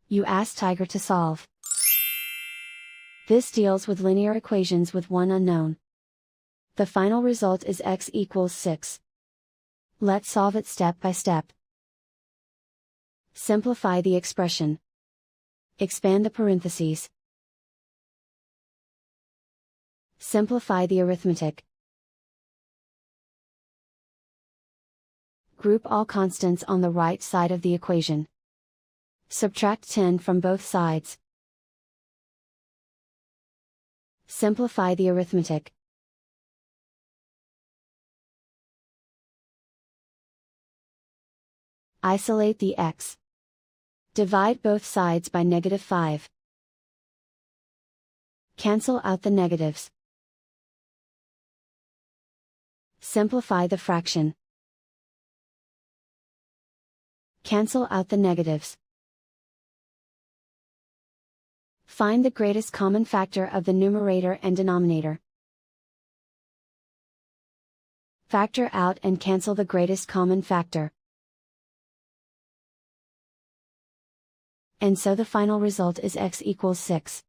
You ask Tiger to solve. This deals with linear equations with one unknown. The final result is x equals 6. Let's solve it step by step. Simplify the expression. Expand the parentheses. Simplify the arithmetic. Group all constants on the right side of the equation. Subtract 10 from both sides. Simplify the arithmetic. Isolate the x. Divide both sides by -5. Cancel out the negatives. Simplify the fraction. Cancel out the negatives. Find the greatest common factor of the numerator and denominator. Factor out and cancel the greatest common factor. And so the final result is x equals 6.